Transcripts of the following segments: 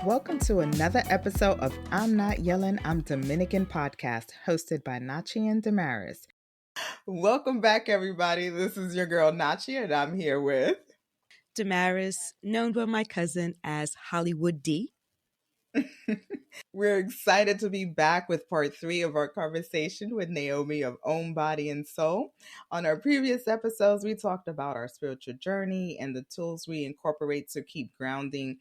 Welcome to another episode of I'm Not Yelling, I'm Dominican podcast, hosted by Nachi and Damaris. Welcome back, everybody. This is your girl, Nachi, and I'm here with Damaris, known by my cousin as Hollywood D. We're excited to be back with part 3 of our conversation with Naomi of Own Body and Soul. On our previous episodes, we talked about our spiritual journey and the tools we incorporate to keep grounded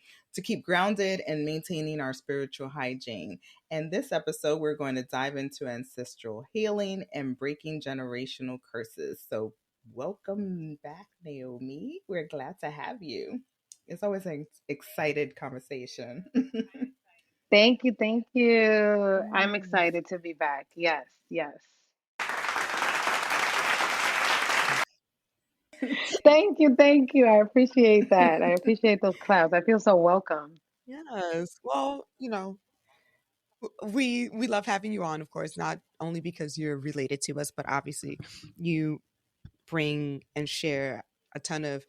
and maintaining our spiritual hygiene. And this episode, we're going to dive into ancestral healing and breaking generational curses. So welcome back, Naomi. We're glad to have you. It's always an excited conversation. Thank you. Thank you. I'm Yes. excited to be back. Yes, yes. Thank you. Thank you. I appreciate that. I appreciate those claps. I feel so welcome. Yes. Well, we love having you on, of course, not only because you're related to us, but obviously you bring and share a ton of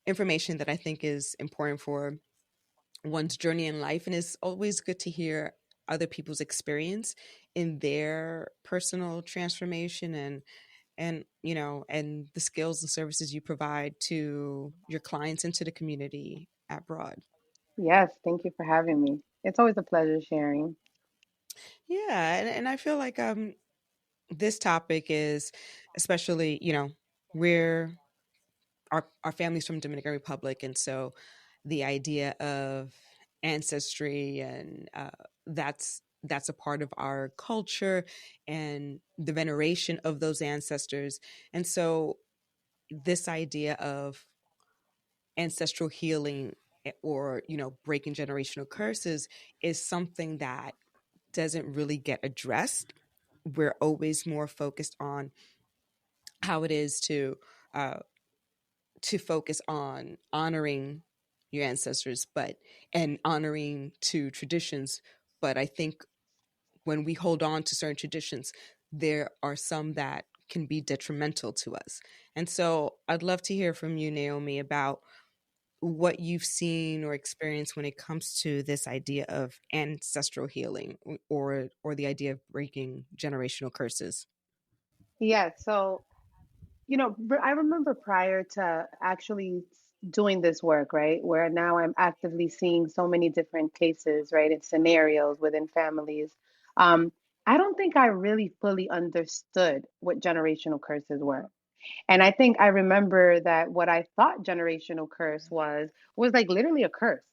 information that I think is important for one's journey in life. And it's always good to hear other people's experience in their personal transformation and the skills and services you provide to your clients and to the community at Broad. Yes, thank you for having me. It's always a pleasure sharing. Yeah, and I feel like this topic is especially, we're our families from Dominican Republic, and so the idea of ancestry and that's a part of our culture and the veneration of those ancestors. And so this idea of ancestral healing or breaking generational curses is something that doesn't really get addressed. We're always more focused on how it is uh, to focus on honoring your ancestors, and honoring to traditions. But I think when we hold on to certain traditions, there are some that can be detrimental to us. And so I'd love to hear from you, Naomi, about what you've seen or experienced when it comes to this idea of ancestral healing or the idea of breaking generational curses. Yes, so, I remember prior to actually doing this work, right, where now I'm actively seeing so many different cases, right, and scenarios within families. Um, I don't think I really fully understood what generational curses were. And I think I remember that what I thought generational curse was like literally a curse,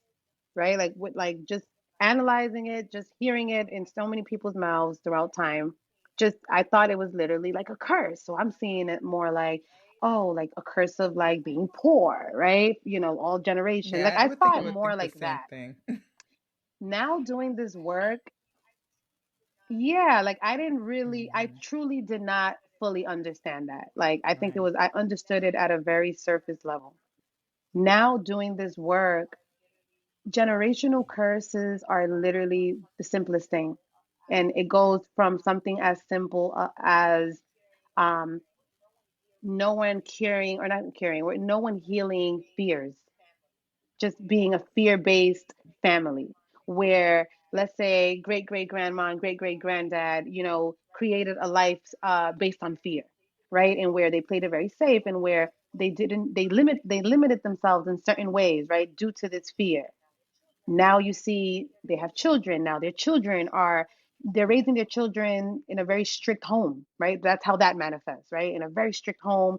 right? Like with like just analyzing it, just hearing it in so many people's mouths throughout time. Just I thought it was literally like a curse. So I'm seeing it more like, oh, like a curse of like being poor, right? All generation. Like Yeah, I I saw it would more think the like same that. thing. Now doing this work, yeah, like I Mhm. truly did not fully understand that. Like I think Right. I understood it at a very surface level. Now doing this work, generational curses are literally the simplest thing. And it goes from something as simple as um, no one curing or not curing, or no one healing fears, just being a fear-based family where let's say great great grandma and great great granddad created a life based on fear, right, and where they played it very safe and where they limited themselves in certain ways, right, due to this fear. Now you see they have children. Now their children are they're raising their children in a very strict home, right? That's how that manifests, right? In a very strict home,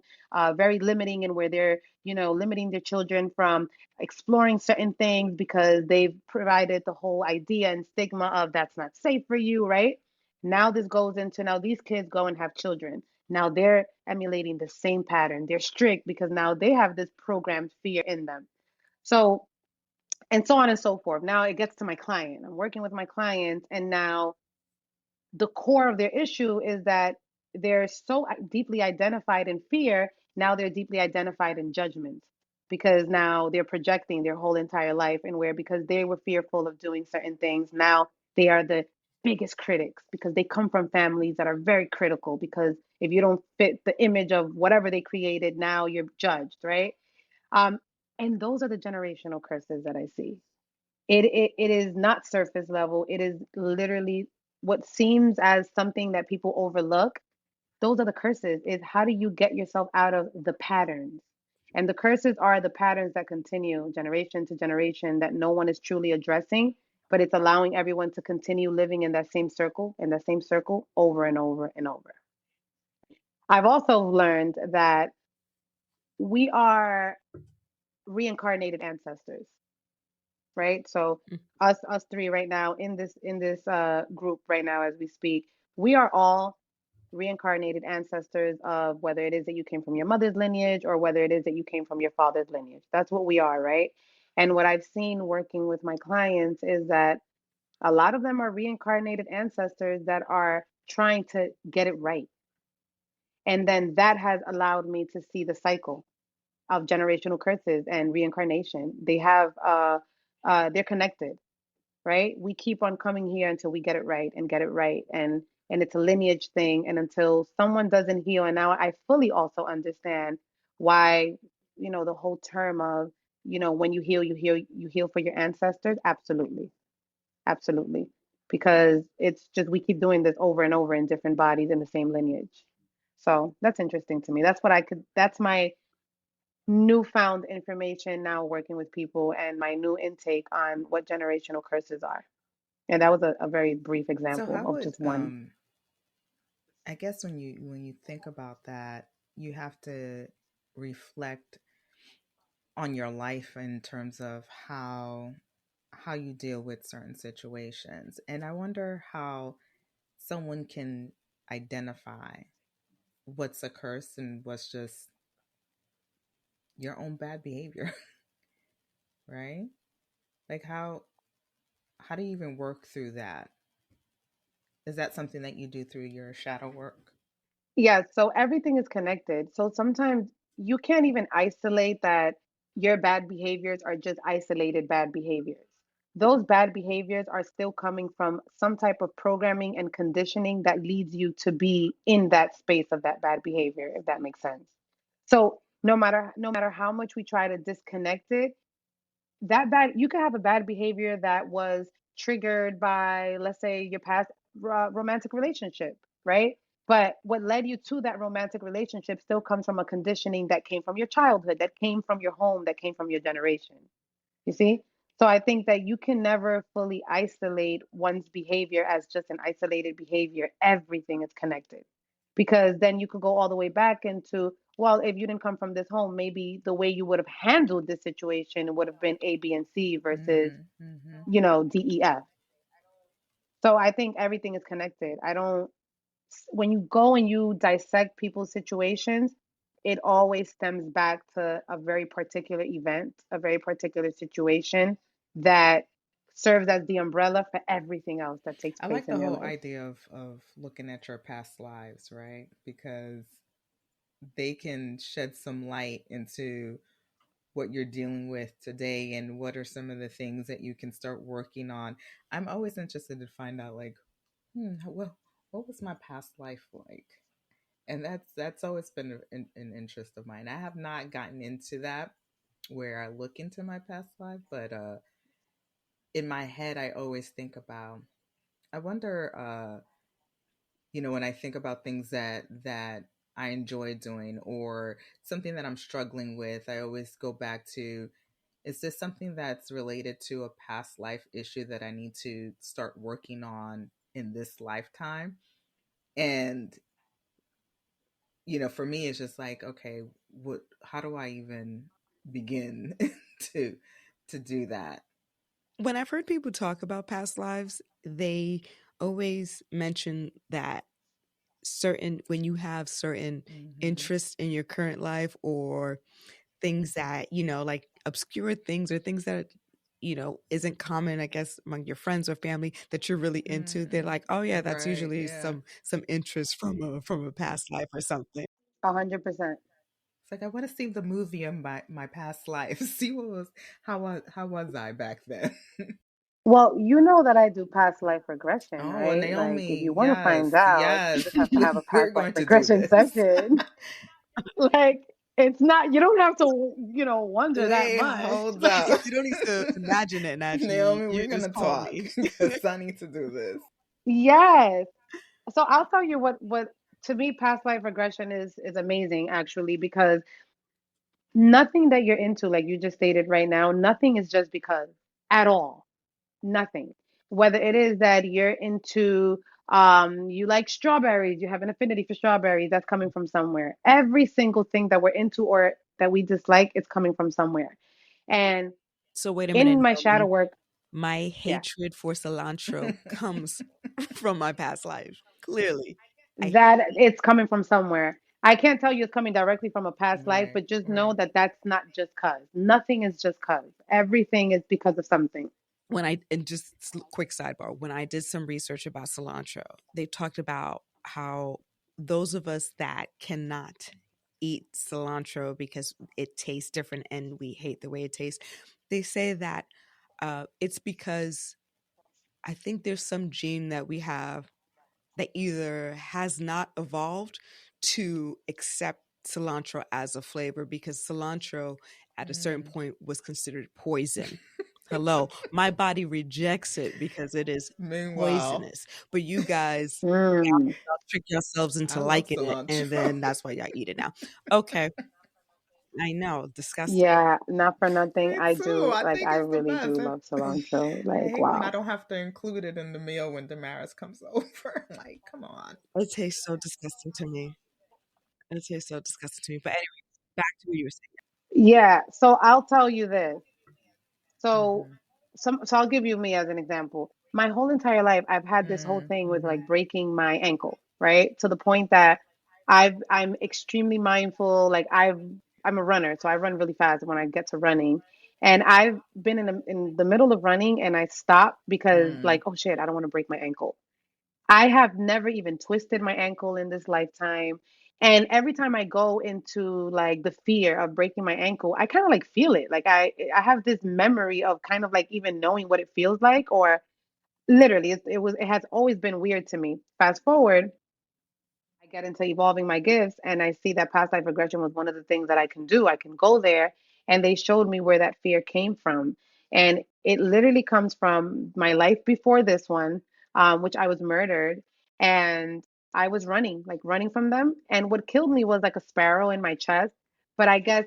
very limiting, and where they're limiting their children from exploring certain things because they've provided the whole idea and stigma of that's not safe for you, right? Now this goes into now these kids go and have children. Now they're emulating the same pattern. They're strict because now they have this programmed fear in them. So and so on and so forth. Now it gets to my client. I'm working with my clients, and now the core of their issue is that they're so deeply identified in fear. Now they're deeply identified in judgment because now they're projecting their whole entire life, and where because they were fearful of doing certain things, now they are the biggest critics because they come from families that are very critical because if you don't fit the image of whatever they created, now you're judged, right? Um, and those are the generational curses that I see. It is not surface level. It is literally what seems as something that people overlook. Those are the curses. Is how do you get yourself out of the patterns? And the curses are the patterns that continue generation to generation that no one is truly addressing, but it's allowing everyone to continue living in that same circle over and over and over. I've also learned that we are reincarnated ancestors, right? So Mm. us three right now in this group right now as we speak, we are all reincarnated ancestors of whether it is that you came from your mother's lineage or whether it is that you came from your father's lineage. That's what we are, right? And what I've seen working with my clients is that a lot of them are reincarnated ancestors that are trying to get it right. And then that has allowed me to see the cycle of generational curses and reincarnation. They're connected, right? We keep on coming here until we get it right and get it right. And it's a lineage thing. And until someone doesn't heal, and now I fully also understand why, the whole term of, when you heal for your ancestors. Absolutely. Absolutely. Because it's just we keep doing this over and over in different bodies in the same lineage. So that's interesting to me. That's my newfound information now working with people and my new intake on what generational curses are. And that was a very brief So example how of would just one. I guess when you think about that, you have to reflect on your life in terms of how you deal with certain situations. And I wonder how someone can identify what's a curse and what's just your own bad behavior, right? Like how do you even work through that? Is that something that you do through your shadow work? Yeah, so everything is connected. So sometimes you can't even isolate that your bad behaviors are just isolated bad behaviors. Those bad behaviors are still coming from some type of programming and conditioning that leads you to be in that space of that bad behavior, if that makes sense. So no matter how much we try to disconnect it, that bad you could have a bad behavior that was triggered by, let's say, your past romantic relationship, right? But what led you to that romantic relationship still comes from a conditioning that came from your childhood, that came from your home, that came from your generation. You see? So I think that you can never fully isolate one's behavior as just an isolated behavior. Everything is connected. Because then you could go all the way back into, well, if you didn't come from this home, maybe the way you would have handled this situation would have been A, B, and C versus, Mm-hmm. Mm-hmm. D, E, F. So I think everything is connected. I don't, when you go and you dissect people's situations, it always stems back to a very particular event, a very particular situation that serves as the umbrella for everything else that takes I place like in the their whole life. idea of looking at your past lives, right? Because they can shed some light into what you're dealing with today and what are some of the things that you can start working on. I'm always interested to find out like, well, what was my past life like? And that's always been an interest of mine. I have not gotten into that where I look into my past life, but in my head I always think about I wonder when I think about things that I enjoy doing or something that I'm struggling with, I always go back to, is this something that's related to a past life issue that I need to start working on in this lifetime? And for me it's just like, okay, what how do I even begin to to do that? When I've heard people talk about past lives, they always mention that certain when you have certain Mhm. interests in your current life or things that, like obscure things or things that, isn't common, I guess, among your friends or family that you're really into, they're Mm. like, oh yeah, that's Right, usually yeah. some interest from a past life or something. 100%. It's like I want to see the movie of my past life. See what was how was I back then? Well, you know that I do past life regression, Oh, well, right? Like, if Naomi, you want to yes, find out, you yes. just have to have a We're past life going to do regression this. session. Like, It's not, you don't have to, wonder that Wait, much. hold up. You don't need to imagine it naturally. Naomi, You we're just gonna call talk me. because I need to do this. Yes. So I'll tell you what to me past life regression is amazing actually, because nothing that you're into, like you just stated right now, nothing is just because at all. Nothing. Whether it is that you're into you like strawberries, you have an affinity for strawberries, that's coming from somewhere. Every single thing that we're into or that we dislike is coming from somewhere. And So wait a minute, in my shadow Naomi. work, My yeah, hatred for cilantro comes from my past life. Clearly. I that it's coming from somewhere. I can't tell you it's coming directly from a past life, Right, but just know right. that that's not just cuz. Nothing is just cuz. Everything is because of something. when I and just quick sidebar, when I did some research about cilantro, they talked about how those of us that cannot eat cilantro because it tastes different and we hate the way it tastes, they say that it's because I think there's some gene that we have that either has not evolved to accept cilantro as a flavor because cilantro at a certain Mm. point was considered poison. Hello, my body rejects it because it is Meanwhile, poisonous. But you guys Mm. trick yourselves I into love liking it, and cilantro. then that's why y'all eat it now. Okay, I know, disgusting. Yeah, not for nothing. Me I too. do, I like, think I it's the really do best. love cilantro. I Like, hate when I wow. don't have to include it in the meal when Damaris comes over. Like, come on. It tastes so disgusting to me. It tastes so disgusting to me. But anyway, back to what you were Yeah, so I'll tell you this. So Mm-hmm. so I'll give you me as an example. My whole entire life I've had this whole thing with Mm-hmm. like breaking my ankle, right? To the point that I'm extremely mindful. Like I'm a runner, so I run really fast when I get to running. And I've been in the middle of running and I stopped because Mm. like, oh shit, I don't want to break my ankle. I have never even twisted my ankle in this lifetime. And every time I go into like the fear of breaking my ankle, I kind of like feel it. Like I have this memory of kind of like even knowing what it feels like, or literally it has always been weird to me. Fast forward, I get into evolving my gifts and I see that past life regression was one of the things that I can do. I can go there and they showed me where that fear came from. And it literally comes from my life before this one, which I was murdered and I was running, like running from them. And what killed me was like a sparrow in my chest. But I guess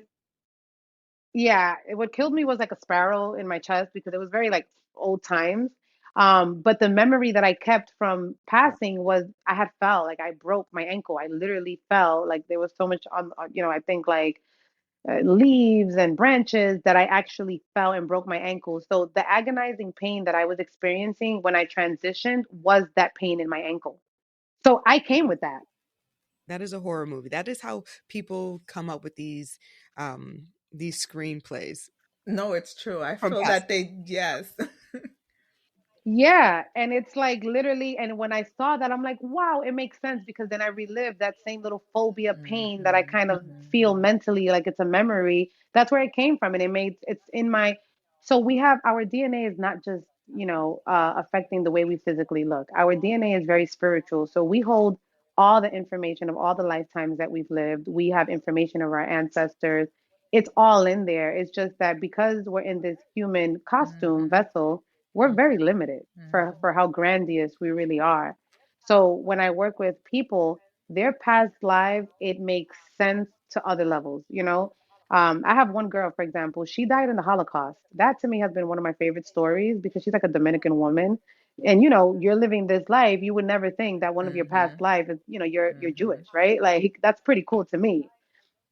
yeah, what killed me was like a sparrow in my chest because it was very like old times. But the memory that I kept from passing was I had fell, like I broke my ankle. I literally fell, like there was so much I think like leaves and branches that I actually fell and broke my ankle. So the agonizing pain that I was experiencing when I transitioned was that pain in my ankle. So I came with that. That is a horror movie. That is how people come up with these screenplays No, it's true. I from feel past that they, yes. Yeah, and it's like literally, and when I saw that, I'm like, wow, it makes sense because then I relived that same little phobia pain that I Mm-hmm. kind of feel Mm-hmm. mentally, like it's a memory. That's where it came from, and it's in my. So we have our DNA is not just affecting the way we physically look. Our DNA is very spiritual, so we hold all the information of all the lifetimes that we've lived. We have information of our ancestors. It's all in there. It's just that because we're in this human costume Mm-hmm. vessel, we're very limited Mm-hmm. for how grandiose we really are. So when I work with people, their past lives, it makes sense to other levels, you know? I have one girl, for example, she died in the Holocaust. That to me has been one of my favorite stories because she's like a Dominican woman. And you're living this life, you would never think that one of your past Mm-hmm. lives is, you're Mm-hmm. Jewish, right? Like that's pretty cool to me.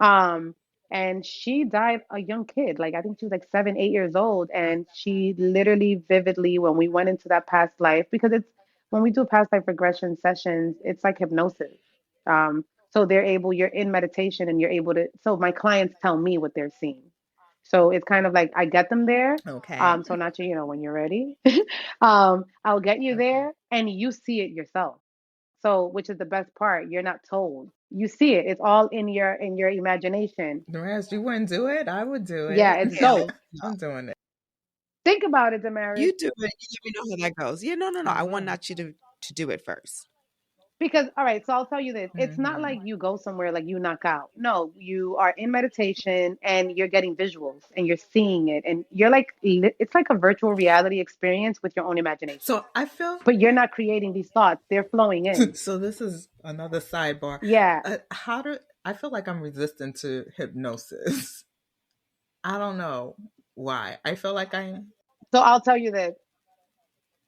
Um, and she died a young kid. Like I think she was like 7, 8 years old. And she literally vividly, when we went into that past life, because it's when we do past life regression sessions, it's like hypnosis. So you're in meditation and you're able to, so my clients tell me what they're seeing. So it's kind of like I get them there. Okay. So not when you're ready, I'll get you Okay. there and you see it yourself. So, which is the best part, you're not told. You see it. It's all in your imagination. The rest, you wouldn't do it? I would do Yeah, it. it's hell. dope. I'm doing it. Think about it, Damaris. You do it. You let me know how that goes. Yeah, no, no, no. I I want will. not you to do it first. Because, all right, so I'll tell you this. It's not Hmm. like you go somewhere like you knock out. No, you are in meditation and you're getting visuals and you're seeing it and you're like, it's like a virtual reality experience with your own imagination. So I feel But you're not creating these thoughts, they're flowing in. so this is another sidebar. Yeah. How do I feel like I'm resistant to hypnosis? I don't know why. I feel like I'm. So I'll tell you this.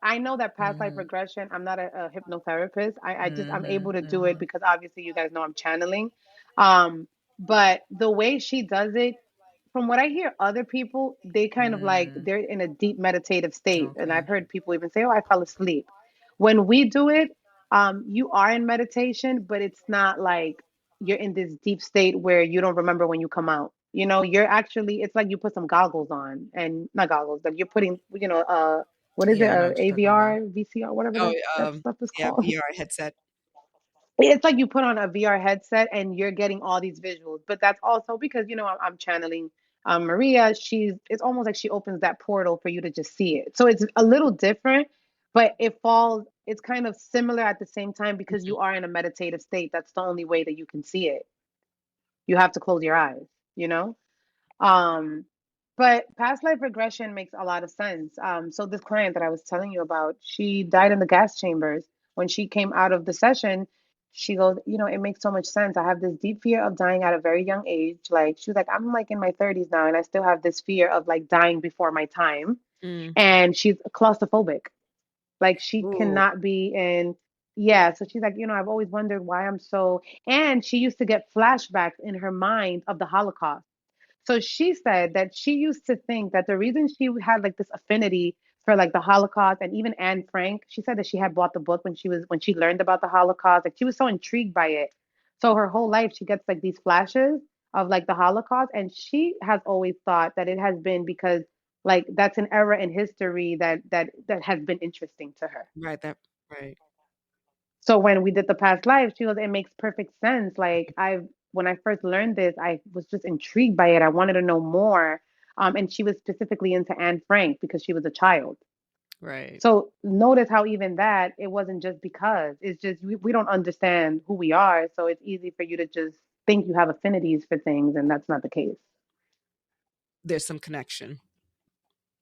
I know that past life Hmm. regression, I'm not a hypnotherapist. I'm Hmm. able to do it Hmm. because obviously you guys know I'm channeling. Um, but the way she does it, from what I hear other people, they kind of like Mm. they're in a deep meditative state. And Okay. I've heard people even say, "Oh, I fell asleep." When we do it, you are in meditation, but it's not like you're in this deep state where you don't remember when you come out. You know, you're actually, it's like you put some goggles on and not goggles, but you're putting, what is it? Yeah, I know what you're talking about. AVR, VCR, whatever Oh, that stuff is yeah, called. VR headset. It's like you put on a VR headset and you're getting all these visuals. But that's also because, I'm channeling Maria. It's almost like she opens that portal for you to just see it. So it's a little different, but it's kind of similar at the same time because Mhm. you are in a meditative state. That's the only way that you can see it. You have to close your eyes, you know? Um, but past life regression makes a lot of sense. So this client that I was telling you about, she died in the gas chambers. When she came out of the session, she goes, it makes so much sense. I have this deep fear of dying at a very young age. Like she was like, I'm like in my 30s now, and I still have this fear of like dying before my time. Mm. And she's claustrophobic. Like she Ooh. cannot be in. Yeah, so she's like, I've always wondered why I'm so. And she used to get flashbacks in her mind of the Holocaust. So she said that she used to think that the reason she had like this affinity for like the Holocaust and even Anne Frank, she said that she had bought the book when she learned about the Holocaust. Like she was so intrigued by it. So her whole life she gets like these flashes of like the Holocaust, and she has always thought that it has been because like that's an era in history that has been interesting to her. Right, that right. So when we did the past life, she goes, it makes perfect sense. Like when I first learned this, I was just intrigued by it. I wanted to know more. And she was specifically into Anne Frank because she was a child. Right. So notice how even that, it wasn't just because, it's just we don't understand who we are. So it's easy for you to just think you have affinities for things, and that's not the case. There's some connection.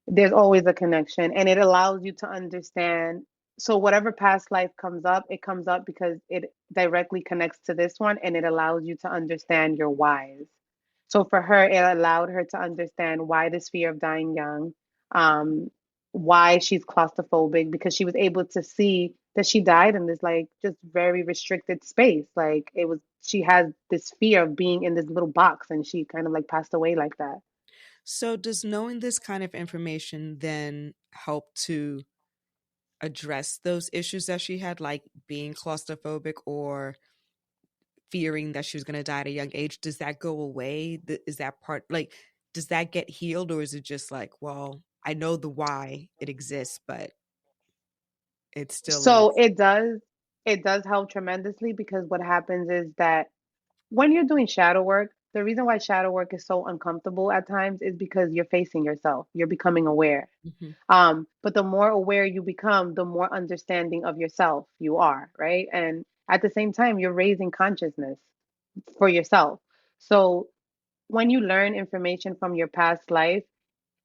There's always a connection, and it allows you to understand. So whatever past life comes up, it comes up because it directly connects to this one, and it allows you to understand your whys. So for her, it allowed her to understand why this fear of dying young, um, why she's claustrophobic, because she was able to see that she died in this like just very restricted space. Like it was, she has this fear of being in this little box, and she kind of like passed away like that. So does knowing this kind of information then help to address those issues that she had, like being claustrophobic or fearing that she was going to die at a young age? Does that go away? Is that part like, does that get healed, or is it just like, well, I know the why it exists, but it still So is. it does help tremendously because what happens is that when you're doing shadow work, the reason why shadow work is so uncomfortable at times is because you're facing yourself, you're becoming aware. Hmm. But the more aware you become, the more understanding of yourself you are, right? And at the same time, you're raising consciousness for yourself. So when you learn information from your past life,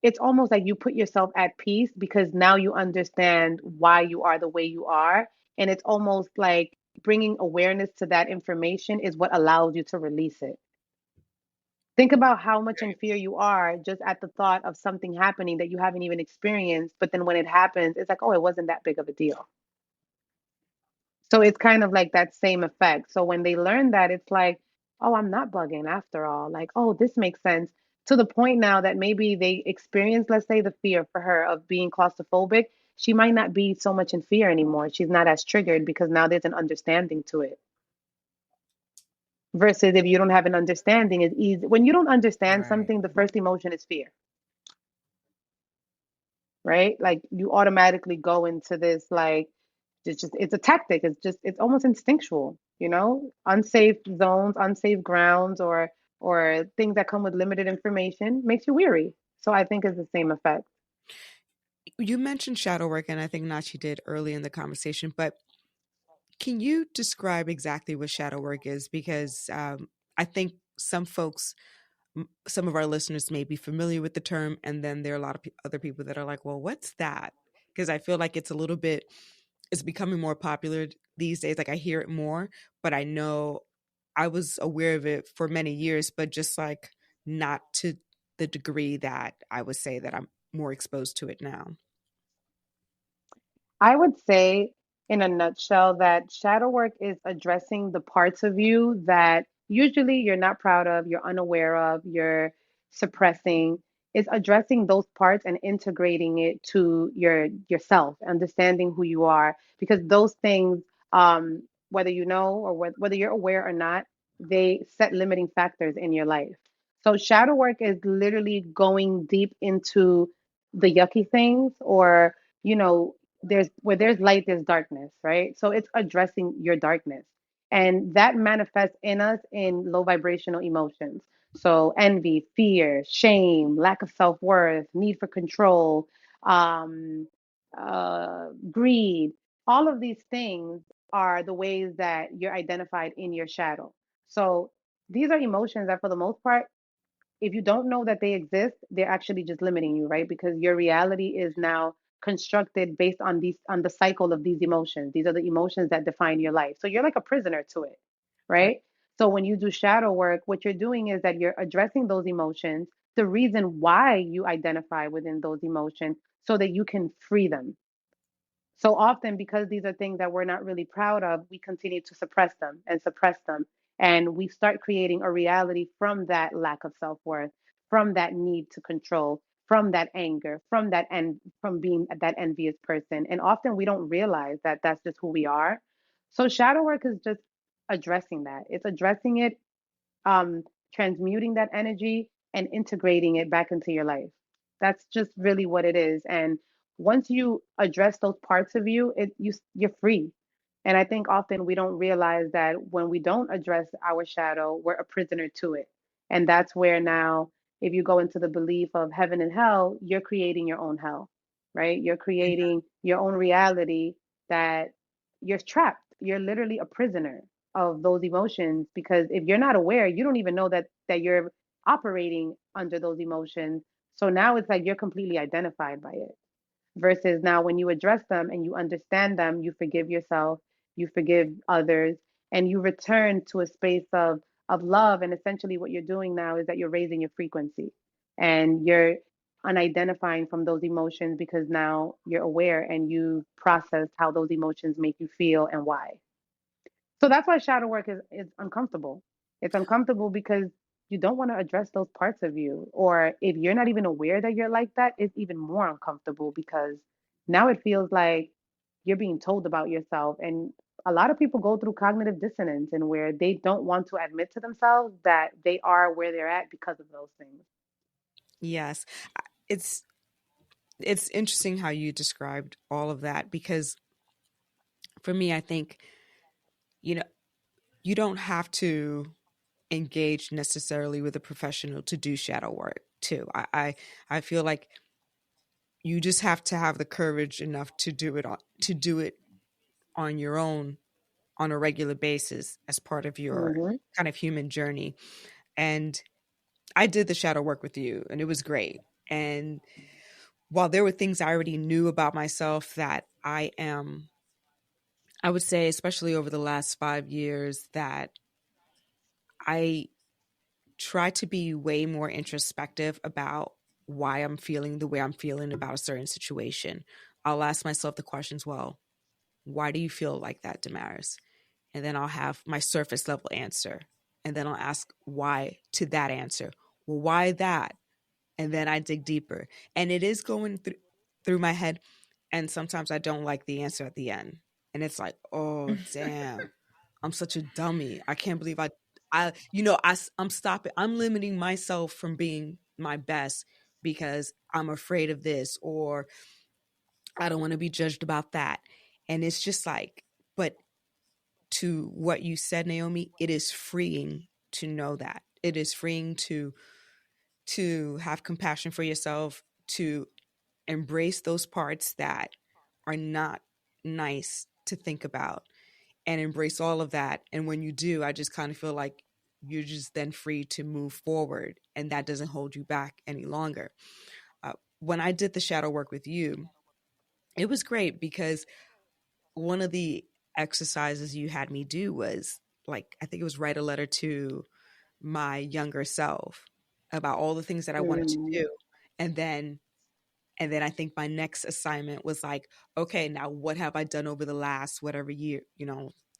it's almost like you put yourself at peace because now you understand why you are the way you are. And it's almost like bringing awareness to that information is what allows you to release it. Think about how much in fear you are just at the thought of something happening that you haven't even experienced. But then when it happens, it's like, oh, it wasn't that big of a deal. So it's kind of like that same effect. So when they learn that, it's like, oh, I'm not bugging after all. Like, oh, this makes sense. To the point now that maybe they experience, let's say, the fear for her of being claustrophobic. She might not be so much in fear anymore. She's not as triggered because now there's an understanding to it. Versus if you don't have an understanding, it's easy. When you don't understand Right. something, the first emotion is fear, right? Like you automatically go into this like it's a tactic. It's almost instinctual, unsafe zones, unsafe grounds, or things that come with limited information makes you weary. So I think it's the same effect. You mentioned shadow work, and I think Nachi did early in the conversation, but Can you describe exactly what shadow work is? Because I think some folks, some of our listeners may be familiar with the term, and then there are a lot of other people that are like, well, what's that? Because I feel like it's a little bit, it's becoming more popular these days. Like I hear it more, but I know I was aware of it for many years, but just like not to the degree that I would say that I'm more exposed to it now. I would say, in a nutshell, that shadow work is addressing the parts of you that usually you're not proud of, you're unaware of, you're suppressing. Is addressing those parts and integrating it to yourself, understanding who you are, because those things, whether you know or whether you're aware or not, they set limiting factors in your life. So shadow work is literally going deep into the yucky things, or you know there's where there's light there's darkness, right? So it's addressing your darkness, and that manifests in us in low vibrational emotions. So envy, fear, shame, lack of self-worth, need for control, um, greed. All of these things are the ways that you're identified in your shadow. So these are emotions that for the most part, if you don't know that they exist, they're actually just limiting you, right? Because your reality is now constructed based on these on the cycle of these emotions. These are the emotions that define your life. So you're like a prisoner to it, Right. right? So when you do shadow work, what you're doing is that you're addressing those emotions, the reason why you identify within those emotions, so that you can free them. So often, because these are things that we're not really proud of, we continue to suppress them and suppress them. And we start creating a reality from that lack of self worth, from that need to control, from that anger, from that from being that envious person. And often we don't realize that that's just who we are. So shadow work is just addressing that. It's addressing it, um, transmuting that energy and integrating it back into your life. That's just really what it is. And once you address those parts of you, you're free. And I think often we don't realize that when we don't address our shadow, we're a prisoner to it. And that's where now, if you go into the belief of heaven and hell, you're creating your own hell, right? You're creating your own reality that you're trapped. You're literally a prisoner of those emotions, because if you're not aware, you don't even know that you're operating under those emotions. So now it's like you're completely identified by it. Versus now, when you address them and you understand them, you forgive yourself, you forgive others, and you return to a space of love. And essentially, what you're doing now is that you're raising your frequency, and you're unidentifying from those emotions, because now you're aware and you processed how those emotions make you feel and why. So that's why shadow work is uncomfortable. It's uncomfortable because you don't want to address those parts of you. Or if you're not even aware that you're like that, it's even more uncomfortable, because now it feels like you're being told about yourself. And a lot of people go through cognitive dissonance, and where they don't want to admit to themselves that they are where they're at because of those things. Yes. It's it's interesting how you described all of that because for me I think you know you don't have to engage necessarily with a professional to do shadow work too. I feel like you just have to have the courage enough to do it on your own on a regular basis as part of your Hmm. kind of human journey. And I did the shadow work with you and it was great. And while there were things I already knew about myself that I would say, especially over the last 5 years, that I try to be way more introspective about why I'm feeling the way I'm feeling about a certain situation. I'll ask myself the questions, well, why do you feel like that, Damaris? And then I'll have my surface level answer. And then I'll ask why to that answer. Well, why that? And then I dig deeper. And it is going through my head. And sometimes I don't like the answer at the end. And it's like, oh, damn, I'm such a dummy. I can't believe I'm stopping. I'm limiting myself from being my best because I'm afraid of this or I don't want to be judged about that. And it's just like, but to what you said, Naomi, it is freeing to know that. It is freeing to have compassion for yourself, to embrace those parts that are not nice to think about and embrace all of that. And when you do, I just kind of feel like you're just then free to move forward, and that doesn't hold you back any longer. When I did the shadow work with you, it was great because one of the exercises you had me do was, like, I think it was write a letter to my younger self about all the things that I wanted to Mm. do. And then I think my next assignment was like, okay, now what have I done over the last whatever year,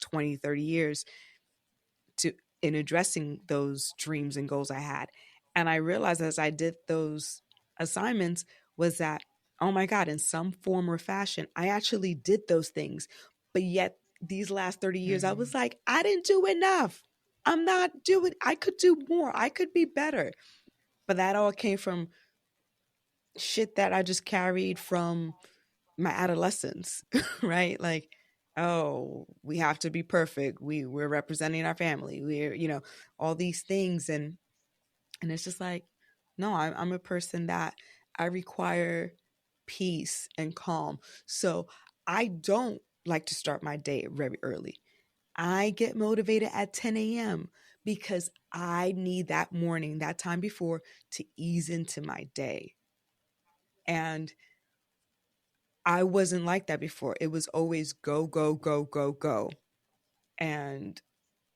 20, 30 years to in addressing those dreams and goals I had. And I realized as I did those assignments was that, oh my God, in some form or fashion, I actually did those things. But yet these last 30 years, I was Mm-hmm. like, I didn't do enough. I could do more. I could be better. But that all came from shit that I just carried from my adolescence, right? Like, oh, we have to be perfect. We're representing our family. We're, all these things. And it's just like, no, I'm a person that I require peace and calm. So I don't like to start my day very early. I get motivated at 10 a.m. because I need that morning, that time before, to ease into my day. And I wasn't like that before. It was always go, go, go, go, go. And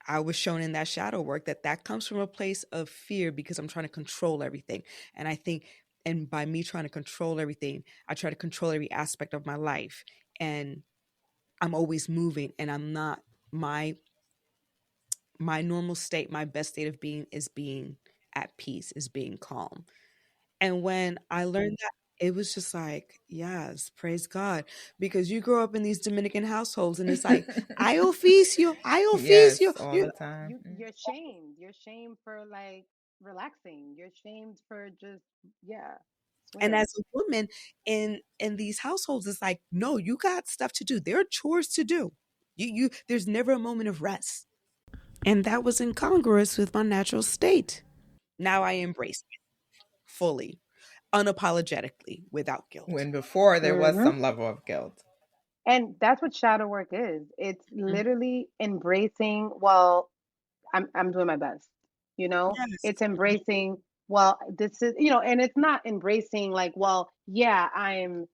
I was shown in that shadow work that that comes from a place of fear because I'm trying to control everything. And I think, and by me trying to control everything, I try to control every aspect of my life. And I'm always moving, and I'm not my normal state, my best state of being is being at peace, is being calm. And when I learned that, it was just like, yes, praise God. Because you grow up in these Dominican households and it's like, I oficio, I oficio. Yes, all You, the time. You're shamed. You're shamed for like relaxing. You're shamed for just, yeah. It's and weird. as a woman in these households, it's like, no, you got stuff to do. There are chores to do. There's never a moment of rest. And that was incongruous with my natural state. Now I embrace it fully, unapologetically, without guilt. When before there was Hmm. some level of guilt. And that's what shadow work is. It's Mhm. literally embracing, well, I'm doing my best. Yes. It's embracing, well, this is, and it's not embracing like, well, yeah, I'm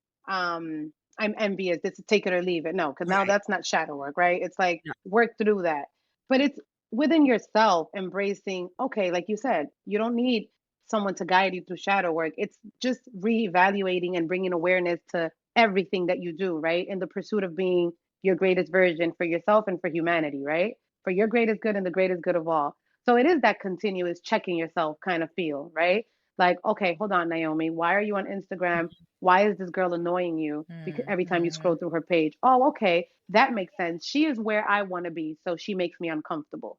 envious. This is take it or leave it. No, because now Right. that's not shadow work, right? It's like No. work through that. But it's within yourself embracing, okay, like you said, you don't need someone to guide you through shadow work. It's just reevaluating and bringing awareness to everything that you do, right? In the pursuit of being your greatest version for yourself and for humanity, right? For your greatest good and the greatest good of all. So it is that continuous checking yourself kind of feel, right? Like, okay, hold on, Naomi. Why are you on Instagram? Why is this girl annoying you? Because every time you Mm-hmm. scroll through her page, oh, okay, that makes sense. She is where I want to be, so she makes me uncomfortable,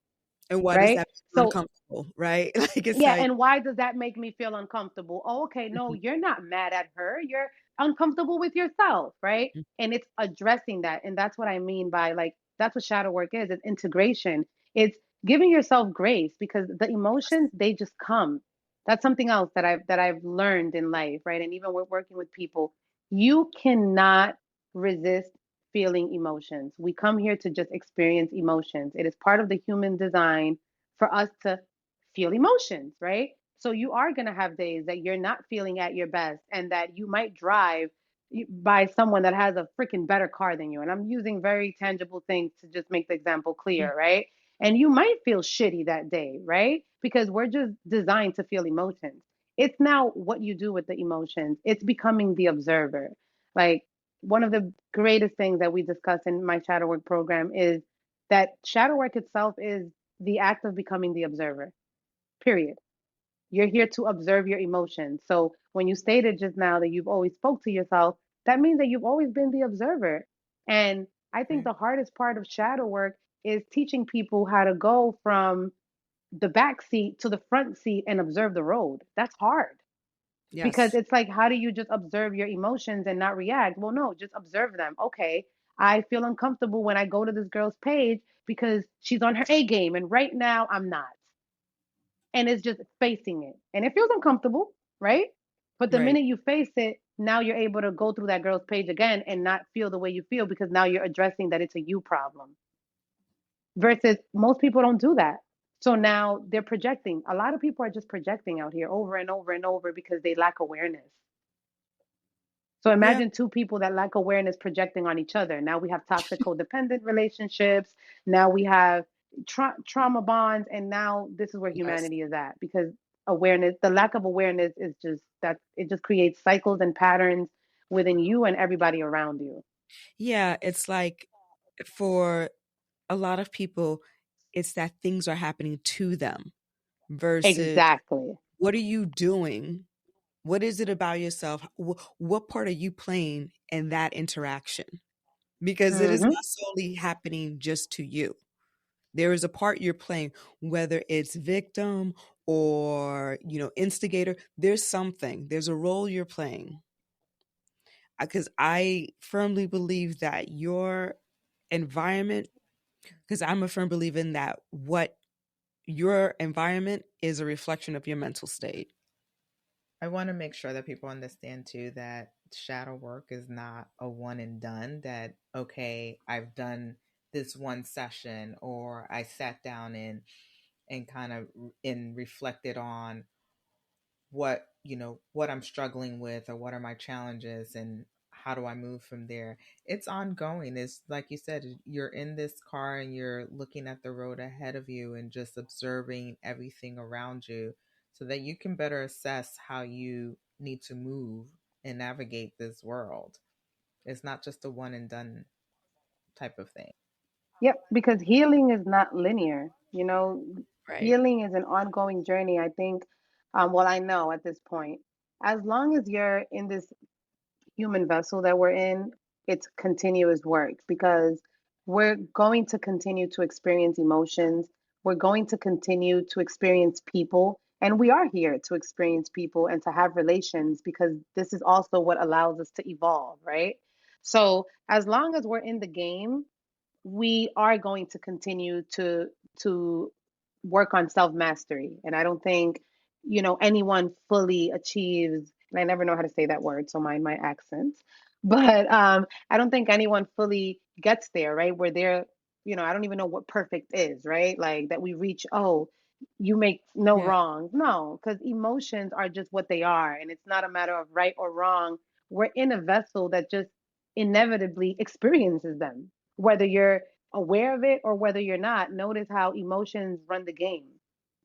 And why does right? that make you So uncomfortable, right? Like, it's yeah, like, and why does that make me feel uncomfortable? Oh, okay, no, mhm, you're not mad at her. You're uncomfortable with yourself, right? mhm, And it's addressing that. And that's what I mean by like that's what shadow work is. It's integration. It's giving yourself grace because the emotions they just come. That's something else that I've learned in life, right? And even with working with people, you cannot resist feeling emotions. We come here to just experience emotions. It is part of the human design for us to feel emotions, right? So you are going to have days that you're not feeling at your best and that you might drive by someone that has a freaking better car than you. And I'm using very tangible things to just make the example mhm. clear, right? And you might feel shitty that day, right? Because we're just designed to feel emotions. It's now what you do with the emotions. It's becoming the observer. Like one of the greatest things that we discuss in my shadow work program is that shadow work itself is the act of becoming the observer, period. You're here to observe your emotions. So when you stated just now that you've always spoke to yourself, that means that you've always been the observer. And I think Right. the hardest part of shadow work is teaching people how to go from the back seat to the front seat and observe the road. That's hard because Yes. it's like, how do you just observe your emotions and not react? Well, no, just observe them. Okay, I feel uncomfortable when I go to this girl's page because she's on her A game, and right now I'm not, and it's just facing it. And it feels uncomfortable, right? But the Right. minute you face it, now you're able to go through that girl's page again and not feel the way you feel because now you're addressing that it's a you problem. versus most people don't do that. So now they're projecting. A lot of people are just projecting out here over and over and over because they lack awareness. So Yeah. imagine two people that lack awareness projecting on each other. Now we have toxic codependent relationships. Now we have trauma bonds. And now this is where Yes. humanity is at because awareness, the lack of awareness is just that it just creates cycles and patterns within you and everybody around you. Yeah, it's like for a lot of people, it's that things are happening to them versus Exactly. what are you doing? What is it about yourself? What part are you playing in that interaction? Because it is Hmm. not solely happening just to you. There is a part you're playing, whether it's victim or, instigator. There's a role you're playing. Because I firmly believe that your environment, because I'm a firm believer in that, what your environment is a reflection of your mental state. I want to make sure that people understand too that shadow work is not a one and done, that, okay, I've done this one session, or I sat down and kind of and reflected on what I'm struggling with, or what are my challenges, and how do I move from there. It's ongoing. It's like you said, you're in this car and you're looking at the road ahead of you and just observing everything around you so that you can better assess how you need to move and navigate this world. It's not just a one and done type of thing. Yep, because healing is not linear. You know, Right. healing is an ongoing journey. I think, well, I know at this point, as long as you're in this human vessel that we're in, it's continuous work because we're going to continue to experience emotions. We're going to continue to experience people. And we are here to experience people and to have relations because this is also what allows us to evolve, right? So, as long as we're in the game, we are going to continue to work on self mastery, and I don't think anyone fully achieves, and I never know how to say that word, so mind my accents, but I don't think anyone fully gets there, right, where they're, I don't even know what perfect is, right, like that we reach, oh, you make no Yeah. wrong, no, because emotions are just what they are, and it's not a matter of right or wrong. We're in a vessel that just inevitably experiences them, whether you're aware of it or whether you're not. Notice how emotions run the game.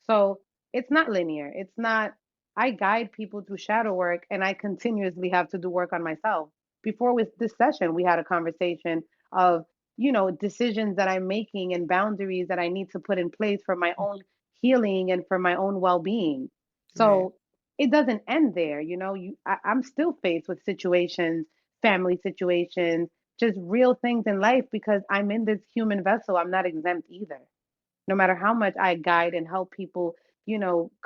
So it's not linear. It's not, I guide people through shadow work and I continuously have to do work on myself. Before with this session, we had a conversation of, decisions that I'm making and boundaries that I need to put in place for my own healing and for my own well being. Right. So it doesn't end there. I'm still faced with situations, family situations, just real things in life because I'm in this human vessel. I'm not exempt either. No matter how much I guide and help people,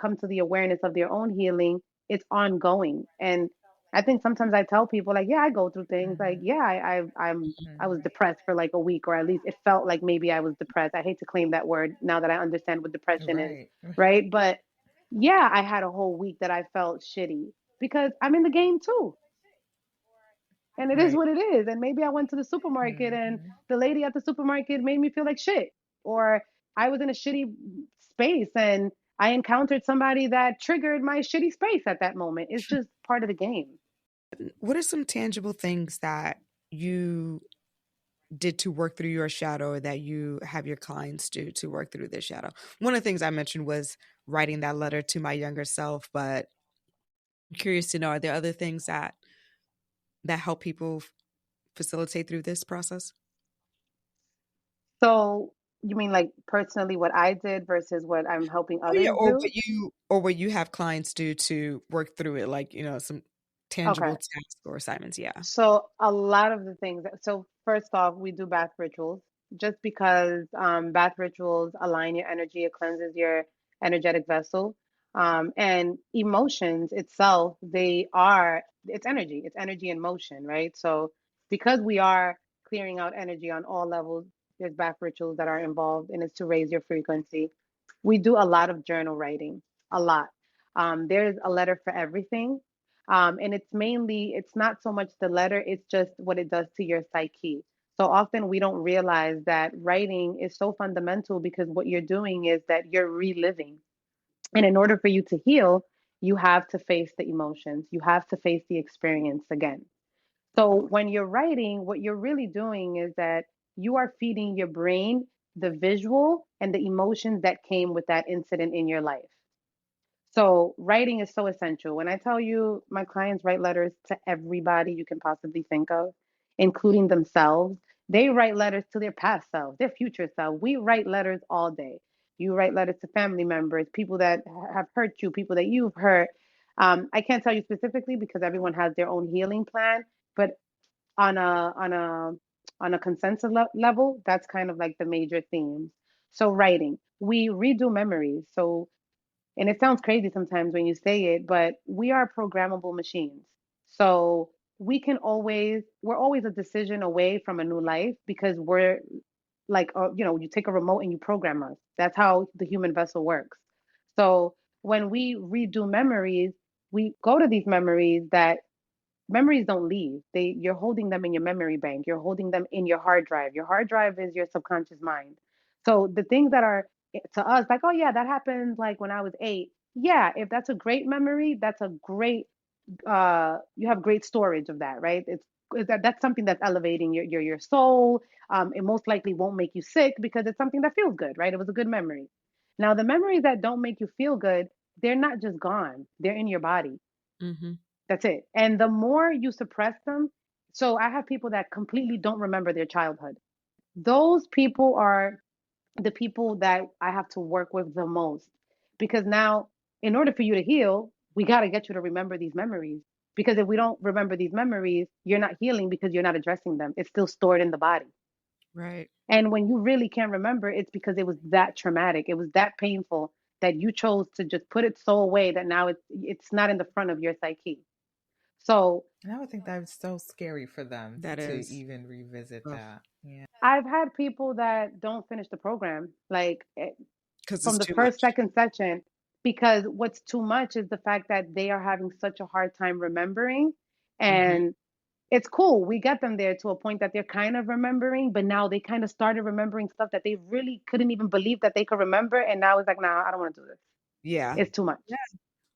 come to the awareness of their own healing, it's ongoing. And I think sometimes I tell people like, yeah, I go through things. Like, Hmm. yeah, I was Hmm. depressed for like a week, or at least it felt like maybe I was depressed. I hate to claim that word now that I understand what depression is, Right. right? But yeah, I had a whole week that I felt shitty because I'm in the game too. And it is Right. what it is. And maybe I went to the supermarket and Hmm. the lady at the supermarket made me feel like shit. Or I was in a shitty space and I encountered somebody that triggered my shitty space at that moment. It's just part of the game. What are some tangible things that you did to work through your shadow, or that you have your clients do to work through their shadow? One of the things I mentioned was writing that letter to my younger self, but I'm curious to know, are there other things that help people facilitate through this process? So you mean like personally what I did versus what I'm helping Oh yeah, others do? or what you have clients do to work through it, like, some tangible Okay. tasks or assignments. Yeah. So a lot of the things. So first off, we do bath rituals just because bath rituals align your energy. It cleanses your energetic vessel. And emotions itself, it's energy. It's energy in motion, right? So because we are clearing out energy on all levels, there's bath rituals that are involved, and it's to raise your frequency. We do a lot of journal writing, a lot. There's a letter for everything. And it's not so much the letter, it's just what it does to your psyche. So often we don't realize that writing is so fundamental because what you're doing is that you're reliving. And in order for you to heal, you have to face the emotions, you have to face the experience again. So when you're writing, what you're really doing is that you are feeding your brain the visual and the emotions that came with that incident in your life. So writing is so essential. When I tell you my clients write letters to everybody you can possibly think of, including themselves, they write letters to their past selves, their future self. We write letters all day. You write letters to family members, people that have hurt you, people that you've hurt. I can't tell you specifically because everyone has their own healing plan, but on a consensus level, that's kind of like the major themes. So writing, we redo memories. So and it sounds crazy sometimes when you say it, but we are programmable machines. So we're always a decision away from a new life because we're like, you take a remote and you program us. That's how the human vessel works. So when we redo memories, we go to these memories that memories don't leave. You're holding them in your memory bank. You're holding them in your hard drive. Your hard drive is your subconscious mind. So the things that are to us like, oh yeah, that happened like when I was 8. Yeah, if that's a great memory, that's a great you have great storage of that, right? That's something that's elevating your soul. It most likely won't make you sick because it's something that feels good, right? It was a good memory. Now the memories that don't make you feel good, they're not just gone. They're in your body. Mm-hmm. That's it. And the more you suppress them, so I have people that completely don't remember their childhood. Those people are the people that I have to work with the most because now, in order for you to heal, we got to get you to remember these memories. Because if we don't remember these memories, you're not healing because you're not addressing them. It's still stored in the body. Right. And when you really can't remember, it's because it was that traumatic, it was that painful that you chose to just put it so away that now it's not in the front of your psyche. So And I would think that was so scary for them That to is. even revisit Oh, that. Yeah. I've had people that don't finish the program, like because it's from the too first, much. second session, because what's too much is the fact that they are having such a hard time remembering. Mm-hmm. And it's cool. We get them there to a point that they're kind of remembering, but now they kind of started remembering stuff that they really couldn't even believe that they could remember. And now it's like, nah, I don't want to do this. Yeah. It's too much. Yeah.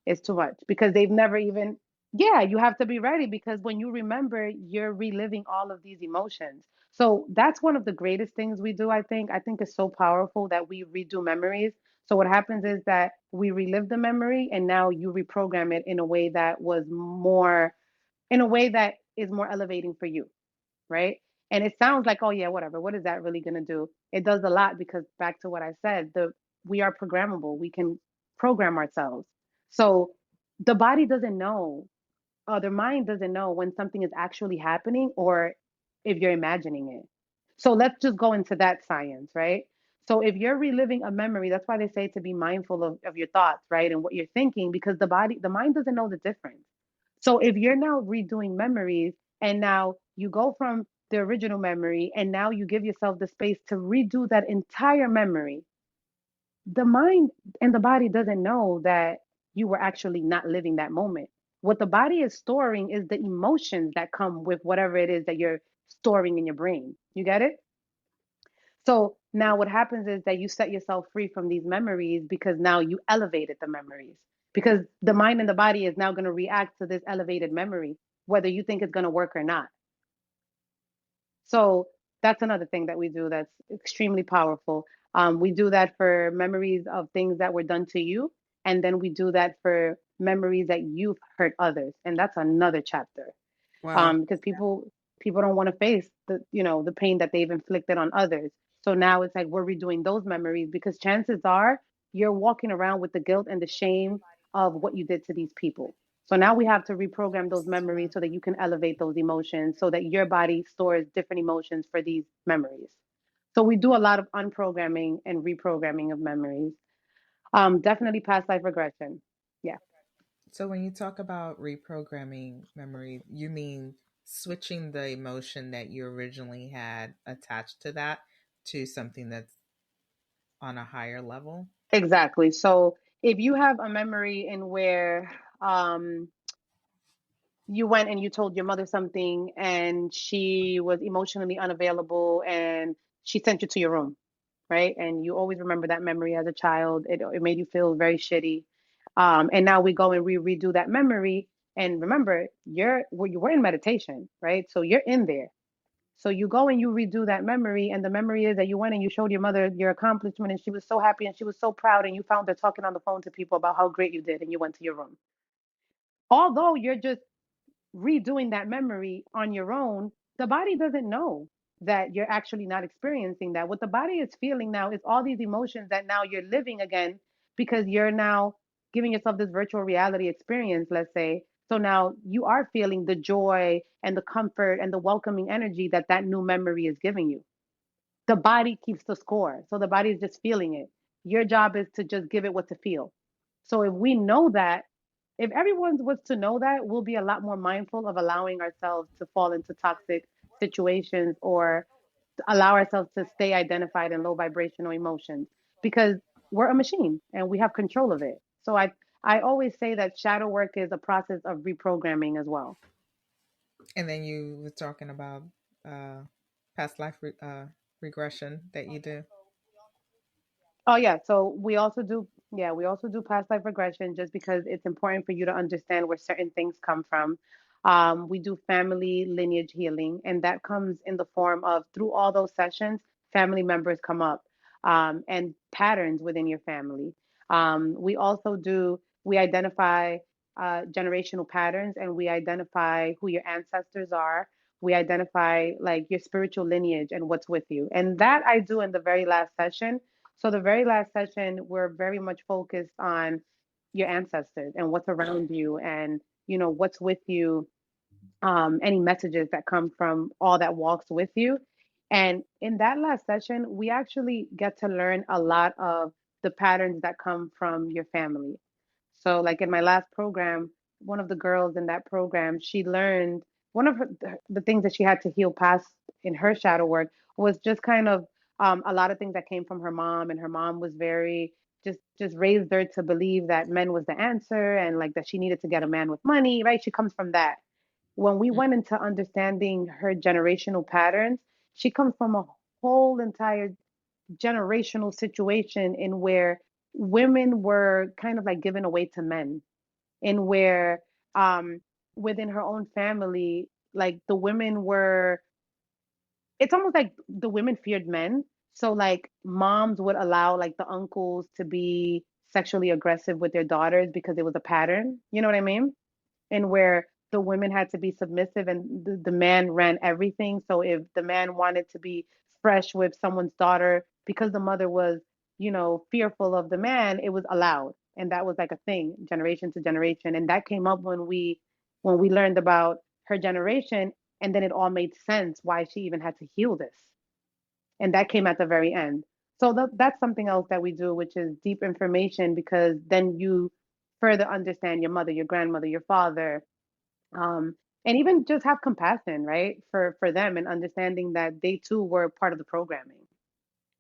It's too much because they've never even, yeah, you have to be ready because when you remember, you're reliving all of these emotions. So that's one of the greatest things we do, I think. I think it's so powerful that we redo memories. So what happens is that we relive the memory and now you reprogram it in a way that was more, in a way that is more elevating for you, right? And it sounds like, oh yeah, whatever. What is that really going to do? It does a lot because back to what I said, the we are programmable. We can program ourselves. So the body doesn't know, the mind doesn't know when something is actually happening or if you're imagining it. So let's just go into that science, right? So if you're reliving a memory, that's why they say to be mindful of your thoughts, right? And what you're thinking, because the mind doesn't know the difference. So if you're now redoing memories and now you go from the original memory and now you give yourself the space to redo that entire memory, the mind and the body doesn't know that you were actually not living that moment. What the body is storing is the emotions that come with whatever it is that you're storing in your brain. You get it? So now what happens is that you set yourself free from these memories because now you elevated the memories. Because the mind and the body is now going to react to this elevated memory, whether you think it's going to work or not. So that's another thing that we do that's extremely powerful. We do that for memories of things that were done to you, and then we do that for memories that you've hurt others, and that's another chapter. Wow. Because people don't want to face the pain that they've inflicted on others. So now it's like we're redoing those memories because chances are you're walking around with the guilt and the shame of what you did to these people. So now we have to reprogram those memories so that you can elevate those emotions so that your body stores different emotions for these memories. So we do a lot of unprogramming and reprogramming of memories. Definitely past life regression. Yeah. So when you talk about reprogramming memory, you mean switching the emotion that you originally had attached to that to something that's on a higher level? Exactly. So if you have a memory in where um, you went and you told your mother something and she was emotionally unavailable and she sent you to your room, right? And you always remember that memory as a child. It made you feel very shitty. And now we go and we redo that memory. And remember, you were in meditation, right? So you're in there. So you go and you redo that memory, and the memory is that you went and you showed your mother your accomplishment, and she was so happy and she was so proud, and you found her talking on the phone to people about how great you did, and you went to your room. Although you're just redoing that memory on your own, the body doesn't know that you're actually not experiencing that. What the body is feeling now is all these emotions that now you're living again because you're now giving yourself this virtual reality experience, let's say. So now you are feeling the joy and the comfort and the welcoming energy that that new memory is giving you. The body keeps the score. So the body is just feeling it. Your job is to just give it what to feel. So if we know that, if everyone was to know that, we'll be a lot more mindful of allowing ourselves to fall into toxic situations or to allow ourselves to stay identified in low vibrational emotions because we're a machine and we have control of it. So I always say that shadow work is a process of reprogramming as well. And then you were talking about uh, past life regression that you do. Oh yeah, so we also do past life regression just because it's important for you to understand where certain things come from. We do family lineage healing, and that comes in the form of through all those sessions, family members come up and patterns within your family. We identify generational patterns and we identify who your ancestors are. We identify like your spiritual lineage and what's with you. And that I do in the very last session. So the very last session, we're very much focused on your ancestors and what's around you and what's with you, any messages that come from all that walks with you. And in that last session, we actually get to learn a lot of the patterns that come from your family. So, like in my last program, one of the girls in that program, she learned one of the things that she had to heal past in her shadow work was just kind of a lot of things that came from her mom, and her mom was very just raised her to believe that men was the answer and like that she needed to get a man with money, right? She comes from that. When we Mm. went into understanding her generational patterns, she comes from a whole entire generational situation in where women were kind of like given away to men, in where within her own family, like the women were, it's almost like the women feared men. So like moms would allow like the uncles to be sexually aggressive with their daughters because it was a pattern. You know what I mean? And where the women had to be submissive and the man ran everything. So if the man wanted to be fresh with someone's daughter because the mother was, fearful of the man, it was allowed. And that was like a thing, generation to generation. And that came up when we learned about her generation, and then it all made sense why she even had to heal this. And that came at the very end. So that's something else that we do, which is deep information, because then you further understand your mother, your grandmother, your father, and even just have compassion, right, for them and understanding that they too were part of the programming.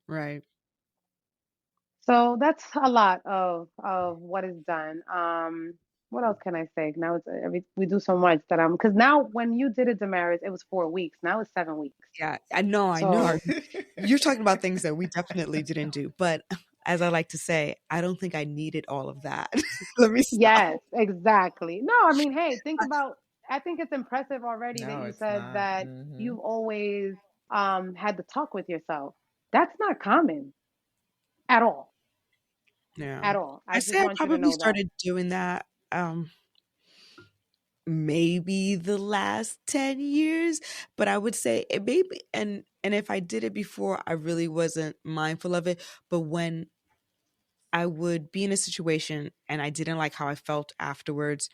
Right. So that's a lot of what is done. What else can I say? Now we do so much that because now when you did it, Damaris, it was 4 weeks. Now it's 7 weeks. Yeah, I know. So You're talking about things that we definitely didn't do, but as I like to say, I don't think I needed all of that. Let me stop. yes, exactly. No, I mean, hey, think about. I think it's impressive already that No, you it's said not. that Hmm. you've always had to talk with yourself. That's not common at all. Yeah. At all. I I just say I want you to probably know that. started doing that maybe the last 10 years, but I would say it maybe and if I did it before, I really wasn't mindful of it, but when I would be in a situation and I didn't like how I felt afterwards,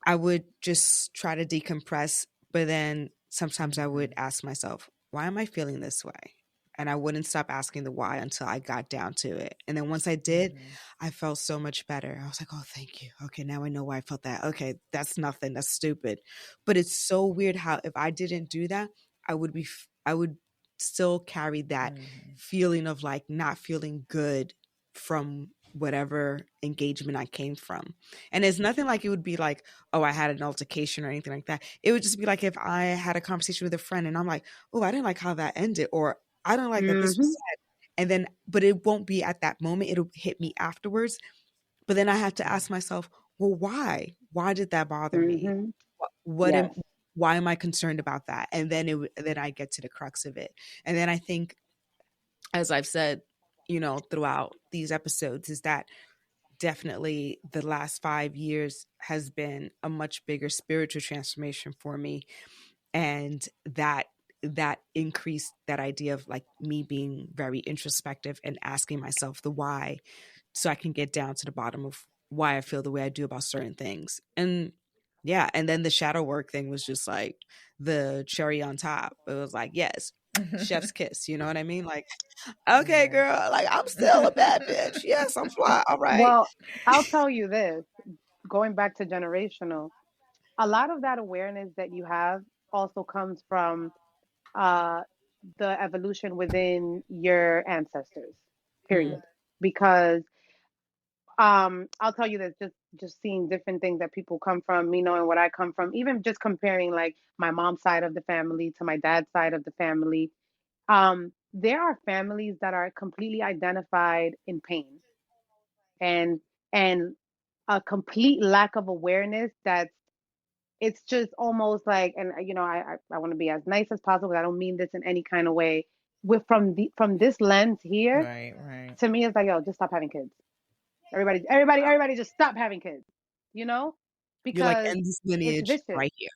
I would just try to decompress, but then sometimes I would Hmm. ask myself, why am I feeling this way? And I wouldn't stop asking the why until I got down to it. And then once I did, Hmm. I felt so much better. I was like, oh, thank you. Okay, now I know why I felt that. Okay, that's nothing. That's stupid. But it's so weird how if I didn't do that, I would still carry that Hmm. feeling of like not feeling good from whatever engagement I came from. And it's nothing like it would be like, oh, I had an altercation or anything like that. It would just be like if I had a conversation with a friend and I'm like, oh, I didn't like how that ended, or I don't like that this was Mm-hmm. said. And then, but it won't be at that moment. It'll hit me afterwards. But then I have to ask myself, well, why? Why did that bother me? Mm-hmm. What am, Yes. why am I concerned about that? And then then I get to the crux of it. And then I think, as I've said, throughout these episodes, is that definitely the last 5 years has been a much bigger spiritual transformation for me. And that increased that idea of like me being very introspective and asking myself the why, so I can get down to the bottom of why I feel the way I do about certain things. And yeah, and then the shadow work thing was just like the cherry on top. It was like, yes, chef's kiss, you know what I mean? Like, okay, Yeah. girl, like I'm still a bad bitch. Yes, I'm fly. All right. Well, I'll tell you this, going back to generational, a lot of that awareness that you have also comes from uh, the evolution within your ancestors, Mm, period. Because I'll tell you this, just seeing different things that people come from, me knowing what I come from, even just comparing like my mom's side of the family to my dad's side of the family. There are families that are completely identified in pain and and a complete lack of awareness that's it's just almost like, and I want to be as nice as possible. I don't mean this in any kind of way. With from this lens here, Right, right. to me, it's like, yo, just stop having kids. Everybody, just stop having kids. You know, you're like, because end this it's lineage vicious. right here.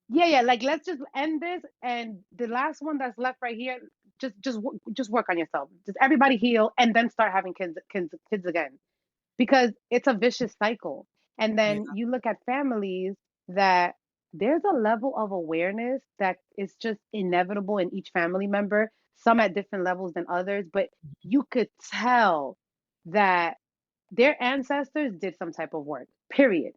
Yeah, yeah. Like, let's just end this, and the last one that's left right here, just work on yourself. Just everybody heal, and then start having kids again, because it's a vicious cycle. And Yeah. then you look at families that there's a level of awareness that is just inevitable in each family member, some at different levels than others, but you could tell that their ancestors did some type of work, period.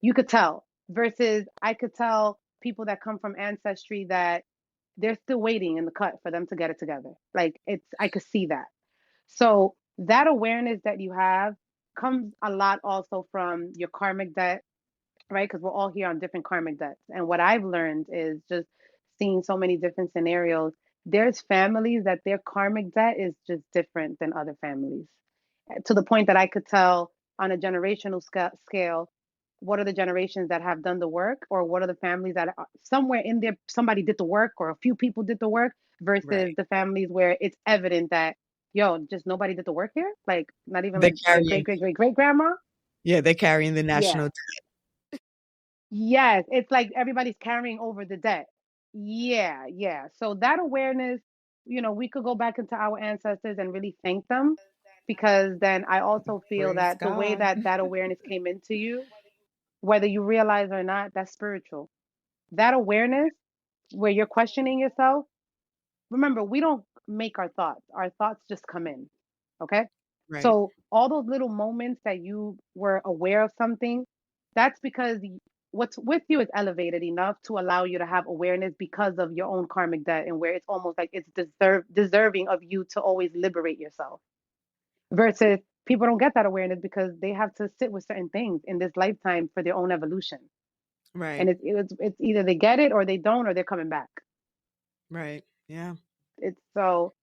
You could tell. Versus I could tell people that come from ancestry that they're still waiting in the cut for them to get it together. Like, I could see that. So that awareness that you have comes a lot also from your karmic debt, right? Because we're all here on different karmic debts. And what I've learned is just seeing so many different scenarios. There's families that their karmic debt is just different than other families, to the point that I could tell on a generational scale what are the generations that have done the work, or what are the families that are, somewhere in there somebody did the work or a few people did the work, versus Right. the families where it's evident that, yo, just nobody did the work here, like not even They're like the carrying, great great great great grandma. yeah, they're carrying the Yeah. national. Yes, it's like everybody's carrying over the debt. Yeah, yeah. So that awareness, we could go back into our ancestors and really thank them, because then I also feel Praise that the way God. that that awareness came into you, whether you realize or not, that's spiritual. That awareness where you're questioning yourself, remember, we don't make our thoughts just come in. Okay. Right. So all those little moments that you were aware of something, that's because what's with you is elevated enough to allow you to have awareness because of your own karmic debt, and where it's almost like it's deserving of you to always liberate yourself, versus people don't get that awareness because they have to sit with certain things in this lifetime for their own evolution. And Right. it's either they get it or they don't, or they're coming back. Right. Yeah. It's so,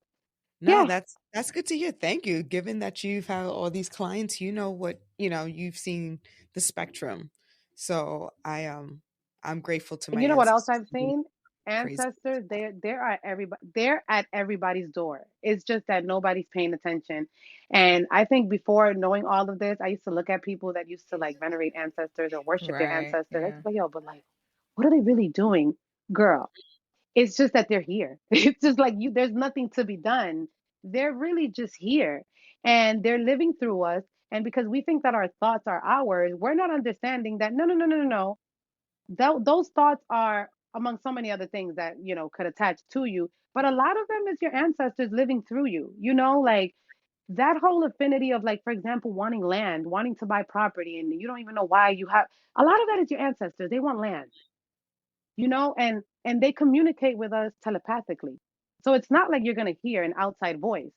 No, yeah. that's good to hear. Thank you. Given that you've had all these clients, you've seen the spectrum. So I'm grateful to And my you know what else ancestors I've for being seen? crazy. Ancestors, they're at everybody's door. It's just that nobody's paying attention. And I think before knowing all of this, I used to look at people that used to like venerate ancestors or worship their Right, ancestors. I yeah. was like, yo, but like, what are they really doing? Girl, it's just that they're here. It's just like there's nothing to be done. They're really just here, and they're living through us. And because we think that our thoughts are ours, we're not understanding that, no, no, no, no, no, no. Those thoughts are among so many other things that could attach to you, but a lot of them is your ancestors living through you, like that whole affinity of, like, for example, wanting land, wanting to buy property, and you don't even know why you have a lot of that is your ancestors. They want land, and they communicate with us telepathically. So it's not like you're going to hear an outside voice.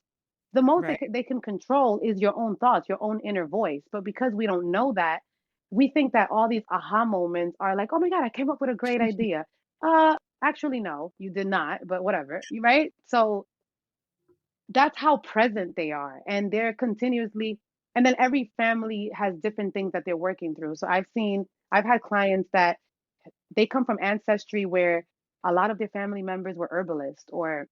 The most Right. they can control is your own thoughts, your own inner voice. But because we don't know that, we think that all these aha moments are like, oh my God, I came up with a great idea. Actually, no, you did not, but whatever, right? So that's how present they are. And they're continuously, and then every family has different things that they're working through. So I've had clients that they come from ancestry where a lot of their family members were herbalists or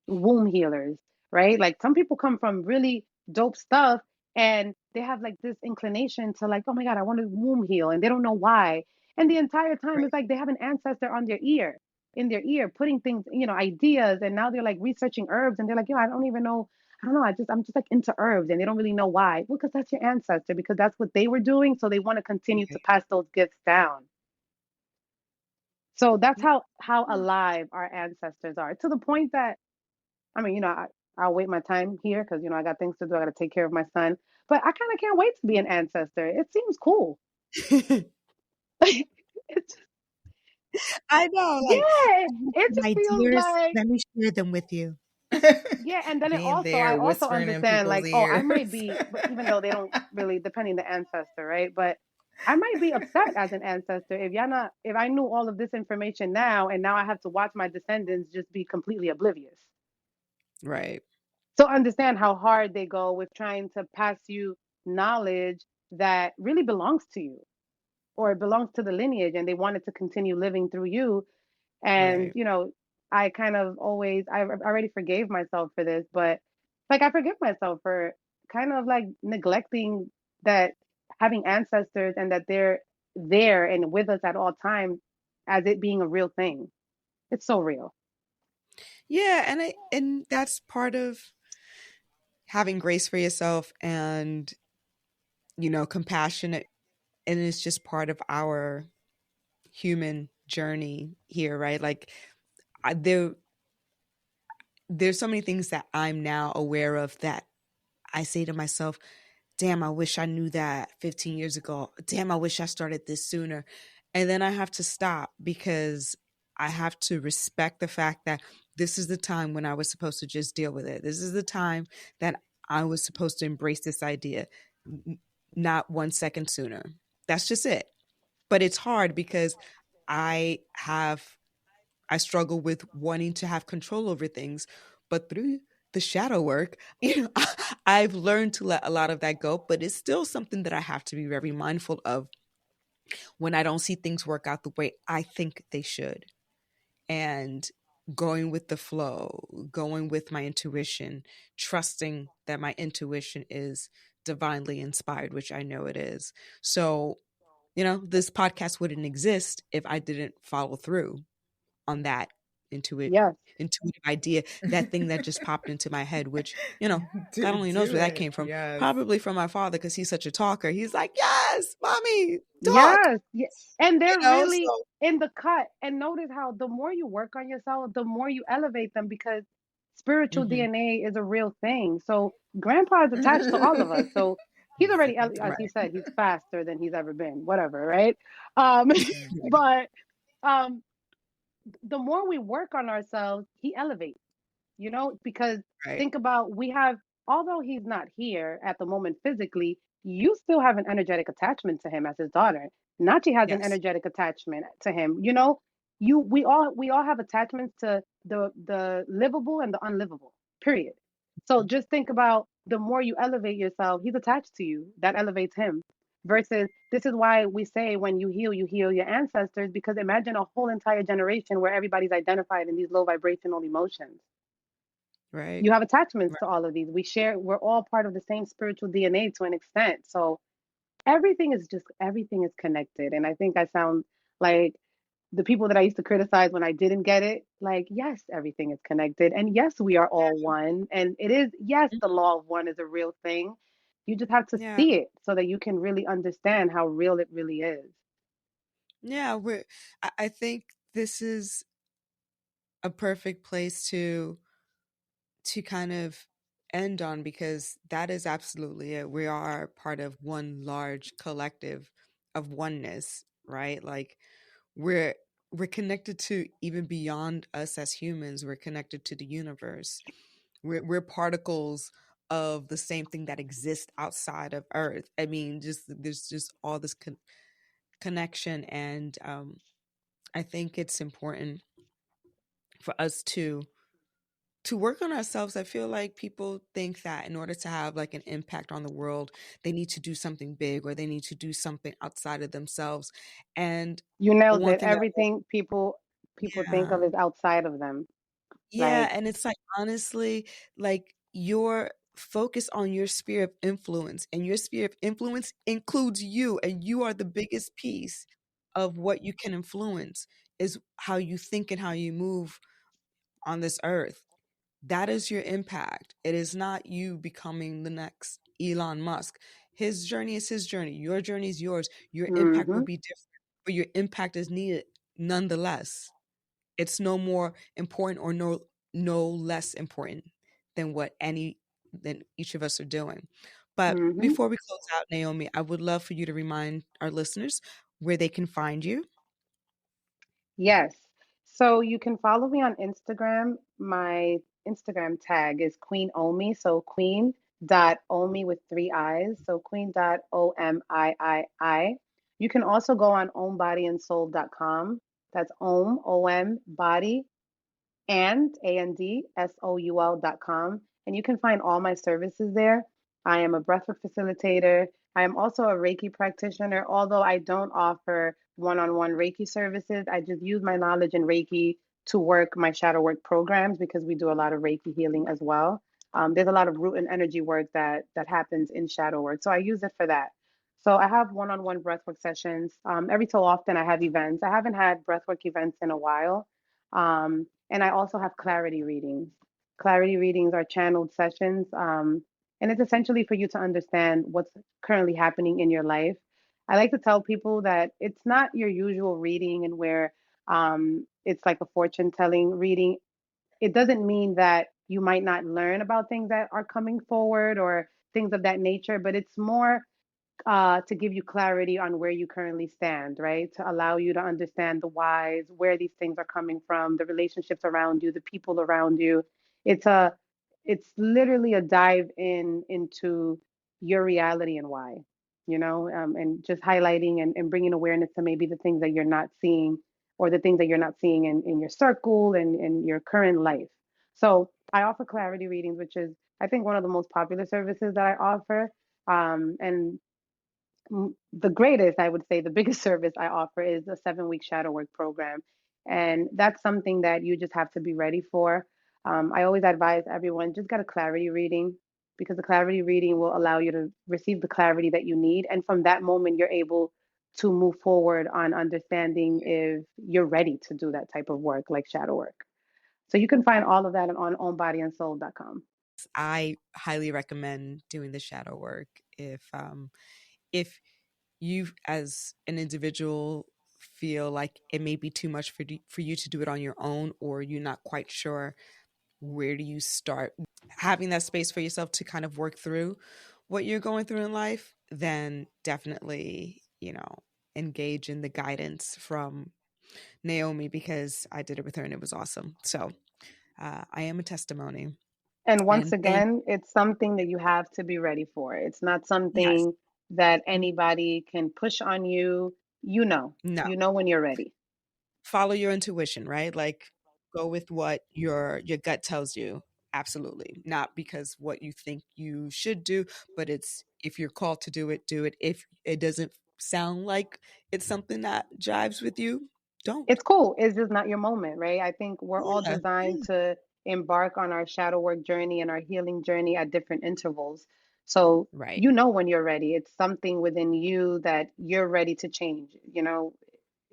womb healers, right? Like some people come from really dope stuff and they have like this inclination to like, oh my God, I want to womb heal and they don't know why. And the entire time it's like they have an ancestor on their ear, in their ear, putting things, ideas. And now they're like researching herbs and they're like, I don't even know. I don't know. I'm just like into herbs and they don't really know why. Well, because that's your ancestor, because that's what they were doing. So they want to continue to Right. pass those gifts down. So that's Yeah. how alive our ancestors are, to the point that I mean, I'll wait my time here because I got things to do. I got to take care of my son, but I kind of can't wait to be an ancestor. It seems cool. It's I know, like, yeah. I have It some just feels ideas. like Let me share them with you. yeah. And then Being I there, also whispering in understand people's like, oh, I might ears. be, but even though they don't really, depending the ancestor, right? But I might be upset as an ancestor if I knew all of this information now, and now I have to watch my descendants just be completely oblivious. Right. So understand how hard they go with trying to pass you knowledge that really belongs to you or it belongs to the lineage and they wanted to continue living through you. And Right. I kind of always I already forgave myself for this, but like I forgive myself for kind of like neglecting that, having ancestors and that they're there and with us at all times, as it being a real thing. It's so real. Yeah, and that's part of having grace for yourself and, compassionate, and it's just part of our human journey here, right? Like, I, there there's so many things that I'm now aware of that I say to myself, damn, I wish I knew that 15 years ago. Damn, I wish I started this sooner. And then I have to stop because I have to respect the fact that this is the time when I was supposed to just deal with it. This is the time that I was supposed to embrace this idea, not 1 second sooner. That's just it. But it's hard because I have I struggle with wanting to have control over things, but through the shadow work, I've learned to let a lot of that go, but it's still something that I have to be very mindful of when I don't see things work out the way I think they should. And going with the flow, going with my intuition, trusting that my intuition is divinely inspired, which I know it is. So, this podcast wouldn't exist if I didn't follow through on that intuit Yes. intuitive idea, that thing that just popped into my head, which, God only knows Do where that it. came from. Yes. Probably from my father because he's such a talker. He's like, yes, mommy, talk, Yes, yeah. And they're really so in the cut. And notice how the more you work on yourself, the more you elevate them because spiritual hmm DNA is a real thing. So grandpa is attached to all of us. So he's already, as he right. said, he's faster than he's ever been, whatever, right? Um, but um, the more we work on ourselves, he elevates, because Right. think about although he's not here at the moment physically, you still have an energetic attachment to him as his daughter. Nachi has an Yes. energetic attachment to him. We all have attachments to the livable and the unlivable. Period. So just think about the more you elevate yourself, he's attached to you. That elevates him. Versus, this is why we say when you heal your ancestors, because imagine a whole entire generation where everybody's identified in these low vibrational emotions. Right. You have attachments Right. to all of these. We're all part of the same spiritual DNA to an extent. So everything is connected. And I think I sound like the people that I used to criticize when I didn't get it. Like, yes, everything is connected. And yes, we are all one. And it is, yes, Mhm. the law of one is a real thing. You just have to Yeah. see it so that you can really understand how real it really is. Yeah. I think this is a perfect place to kind of end on because that is absolutely it. We are part of one large collective of oneness, right? Like we're we're connected to even beyond us as humans. We're connected to the universe. We're particles of the same thing that exists outside of Earth. I mean, just there's just all this connection, and I think it's important for us to work on ourselves. I feel like people think that in order to have like an impact on the world, they need to do something big or they need to do something outside of themselves. And You nailed one it. thing that, Everything people think yeah, of is outside of them. yeah, Like, and it's like honestly, like your focus on your sphere of influence, and your sphere of influence includes you, and you are the biggest piece of what you can influence is how you think and how you move on this earth. That is your impact. It is not you becoming the next Elon Musk. His journey is his journey. Your journey is yours. Your impact will hmm be different, but your impact is needed nonetheless. It's no more important or no less important than what any than each of us are doing. But hmm before we close out, Naomi, I would love for you to remind our listeners where they can find you. Yes. So you can follow me on Instagram. My Instagram tag is Queen Omi. So Queen dot Omi with three I's. So Queen dot Omii. You can also go on ombodyandsoul.com. That's Om body ANDSOUL.com. And you can find all my services there. I am a breathwork facilitator. I am also a Reiki practitioner, although I don't offer one on one Reiki services. I just use my knowledge in Reiki to work my shadow work programs because we do a lot of Reiki healing as well. There's a lot of root and energy work that happens in shadow work. So I use it for that. So I have one on one breathwork sessions. Every so often, I have events. I haven't had breathwork events in a while. And I also have clarity readings. Clarity readings are channeled sessions, and it's essentially for you to understand what's currently happening in your life. I like to tell people that it's not your usual reading and where it's like a fortune telling reading. It doesn't mean that you might not learn about things that are coming forward or things of that nature, but it's more to give you clarity on where you currently stand, right? To allow you to understand the whys, where these things are coming from, the relationships around you, the people around you. It's a, it's literally a dive into your reality and why, and just highlighting and bringing awareness to maybe the things that you're not seeing or the things that you're not seeing in your circle and in your current life. So I offer clarity readings, which is, I think, one of the most popular services that I offer. And the greatest, I would say, the biggest service I offer is a 7 week shadow work program. And that's something that you just have to be ready for. I always advise everyone just get a clarity reading because the clarity reading will allow you to receive the clarity that you need. And from that moment, you're able to move forward on understanding if you're ready to do that type of work like shadow work. So you can find all of that on ownbodyandsoul.com. I highly recommend doing the shadow work if you as an individual feel like it may be too much for you to do it on your own, or you're not quite sure where do you start having that space for yourself to kind of work through what you're going through in life, then definitely, engage in the guidance from Naomi, because I did it with her and it was awesome. So I am a testimony. And once And thank again, it's something that you have to be ready for. It's not yes, something that anybody can push on you. no, You know when you're ready. follow your intuition, right? Like go with what your gut tells you. Absolutely. Not because what you think you should do, but it's if you're called to do it, do it. If it doesn't sound like it's something that jives with you, don't. It's cool. It's just not your moment, right? I think we're all Yeah, designed yeah. to embark on our shadow work journey and our healing journey at different intervals. So Right. you know when you're ready. It's something within you that you're ready to change.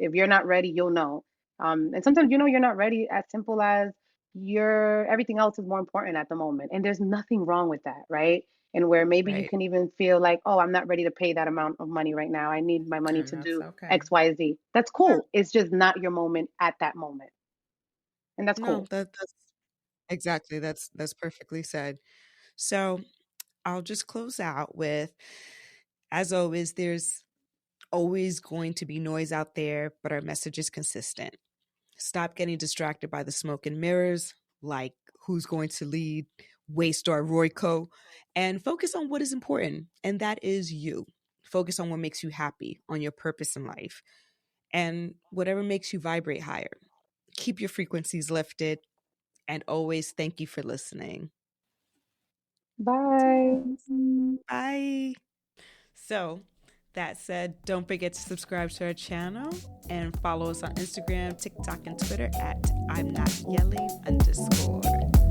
If you're not ready, you'll know. And sometimes you're not ready, as simple as your everything else is more important at the moment. And there's nothing wrong with that, right? And where maybe you Right. can even feel like, oh, I'm not ready to pay that amount of money right now. I need my money And to that's do okay. XYZ. That's Yeah. cool. It's just not your moment at that moment. And that's No, cool. that's exactly, that's perfectly said. So I'll just close out with, as always, there's always going to be noise out there, but our message is consistent. Stop getting distracted by the smoke and mirrors, like who's going to lead, Waystar Royco, and focus on what is important, and that is you. Focus on what makes you happy, on your purpose in life, and whatever makes you vibrate higher. Keep your frequencies lifted, and always thank you for listening. Bye. Bye. So, that said, don't forget to subscribe to our channel and follow us on Instagram, TikTok, and Twitter at I'm Not Yelling _.